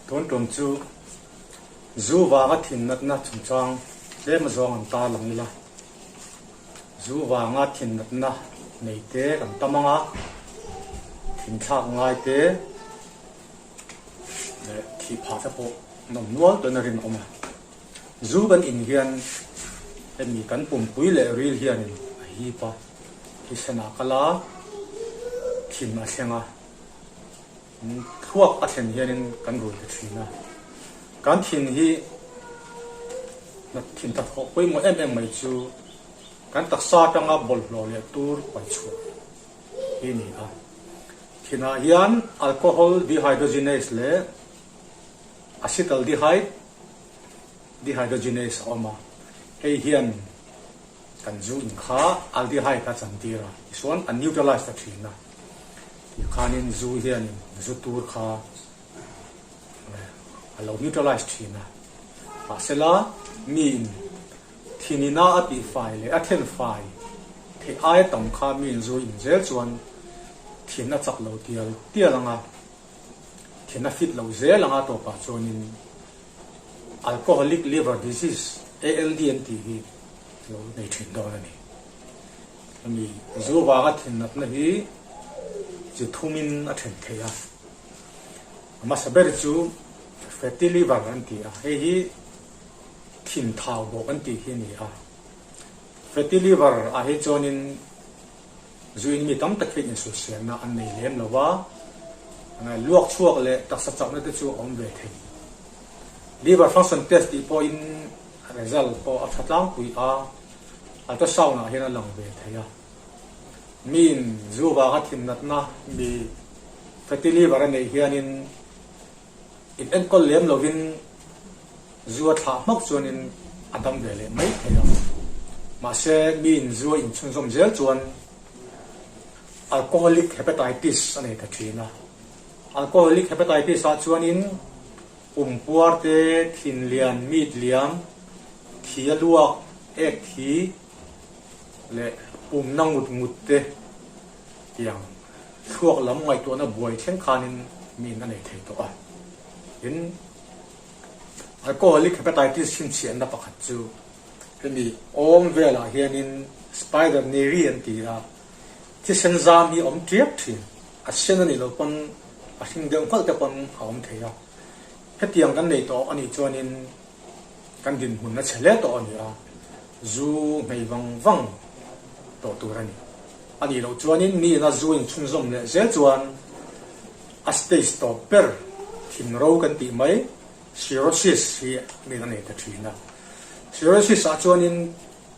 tuan tuan chu zu wa ga thin nat na chung chang le ma zong an ta lang ni la zu wa nga thin nat na nei te kan tamanga thin thak ngai te le thi pha ta po nom nual to na rin oma zu ban in hian emi kan pum pui le ril hian in hi pa hi sana kala thin ma senga thuak a then hian in kan ru te thina kan thin hi na thin ta kho poi mo em mai chu kan taksa tanga bol lo le tur pai chu hi ni a thina hian alcohol dehydrogenase le acetaldehyde dehydrogenase oma hei hian kan zu in kha aldehyde ka chan tira iswan an neutralize ta thina khanin zu hian zu tur kha alo neutralize thina pasela min thinina ati file a then file the ai tam kha min zu in zel chuan thina chak lo tialanga thina fit lo zelanga to pa chuanin alcoholic liver disease ALDNT hi lo nei thin do ani ami zu wa ga thin nat na hi chu thumin a then theya ama saber chu fatty liver anti a hi thin thau bo anti hi ni a fatty liver a hi chonin zuin mi tam tak fit in su sian na an nei lem lawa anga luak chuak le taksa chak na te chu om ve the liver function test ti po in result po a thatlang pui a alta sauna hian lang ve theya min zuwa ga thin nat na mi fatty liver nei hianin in en kol lem lovin zuwa tha mak chuanin adam ve le mai theya ma se min zuwa in chun som zel chuan alcoholic hepatitis ane ta thina alcoholic hepatitis a chuanin puar te thin lian mit liam thia luak ek thi le nang ngut te yang thuak lam ngai to na buai thleng khanin min ane thei to a in alcoholic hepatitis him chian na pakhat chu kemi om vela hianin spider neri an tira ti senzam hi om triap thin a senani lo pon a hing deng khal te pon om theya hetiang kan nei to ani chuanin kan din hun na chele to ani a zu mei wang to turani ani lo chuanin mi na zu in chun zom le zel chuan a stage stopper thin ro kan ti mai cirrhosis hi mi na nei ta thina cirrhosis a chuanin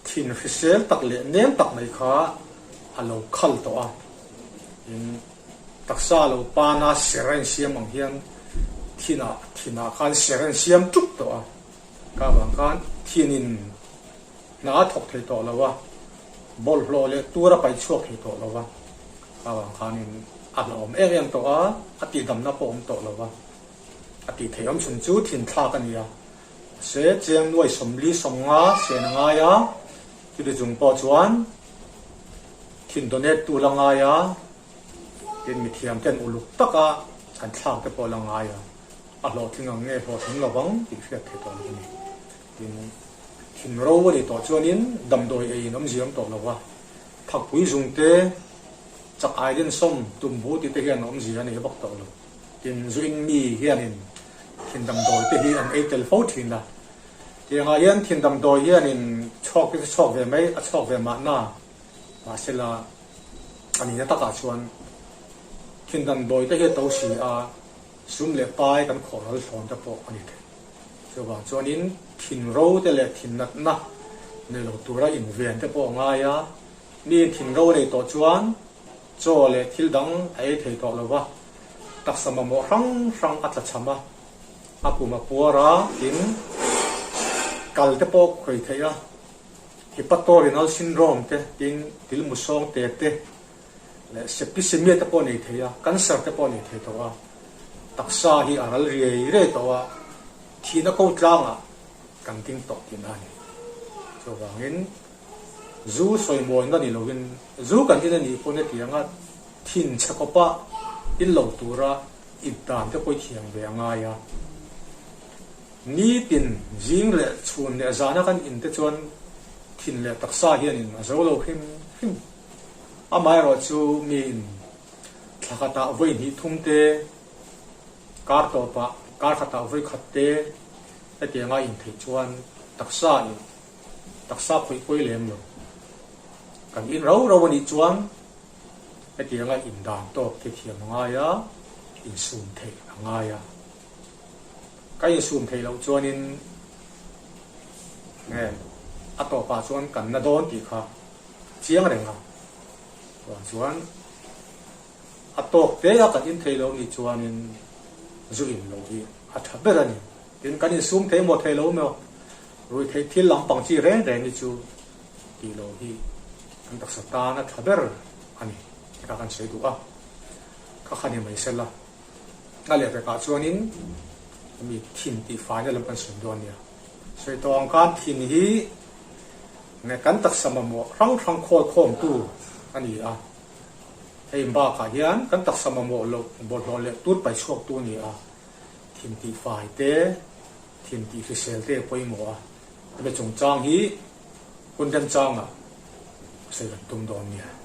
thin fisel tak le nem tak mai kha alo khal to a in taksa lo pana seren siam ang hian thina khan seren siam tuk to a ka bang khan thinin na thok thei to lawa bol hlo le tura pai chuak hi to lawa ka bang khanin alom em to a ati dam na pom to lawa ati theiam chun chu thin thla ka nia se cheng nuai somli somnga se na nga ya ti de jung po chuan thin donate tu langa ya tin mi thiam ten uluk taka kan thlang te po langa ya a lo thing ang nge ho thing lawang ti fiat the to ni tin thin ro ni to chuanin dam doi ei nom ziam to lawa thak pui jung te chak ai den som tum bu ti te hian om zia ni bak to lo tin zuin mi hianin thin dam doi te hi an eitel fo thin la ti nga hian thin dam doi hianin chok ve mai a chok ve ma na ma sela ani na taka chuan thin dam doi te hi to si a sum le pai kan khoral thon ta po ani the so ba chuanin thin ro te le thin nat na ne lo tura in ven te po nga ya ni thin ro le to chuan cho le thil dang ai thei to lo wa tak sama mo rang atla chama apuma puara in kal te po khoi theya hepatorenal syndrome te tin til musong te le septicemia te po nei theya cancer te po nei the to wa taksa hi aral re to wa thina ko tlanga kan ting to tin ani so wangin zu soi mo na ni lovin zu kan tin ni po ne tianga thin chakopa in lo tura idan te poi thiang ve anga ya ni tin jing le chun le zana kan in te chuan thin le taksa hian in zo lo him amai ro chu min thakata voi ni thumte kar to pa kar khata voi khatte ate nga in thei chuan taksa khoi lem lo kan in ro ni chuan ate nga in dan to ke thiam nga ya in sum thei nga ya cái sum thầy lâu cho nên nghe à tổ bà chuan cần na đón thì khá chiang này ngà và chuan à tổ thế là cần in thầy lâu thì chuan nên du in lâu thì à thật bây giờ này đến cái sum thầy một thầy lâu mà rồi thầy thiên lòng bằng chi rèn thì chú thì lâu thì anh đặc sắc ta nó thật bây giờ anh các anh sẽ đủ à các anh mới xem là ngay là cái chuan nênมีทินตีฟ้าเนี่ยลำพันสุดดวนเนี่ยสวยตองการทินฮีในกันตักสมมติรังโคตรโคมตู้อันนี้อ่ะไอ้บ้าขยันกันตักสมมติเราบทเราเล็กตุ้ดไปชกตู้นี่อ่ะทินตีฟ้าเต้ทินตีฟิเซลเต้ไปหมัวแต่จงจางฮีคนจันจางอ่ะใส่กันตุ้มดอนเนี่ย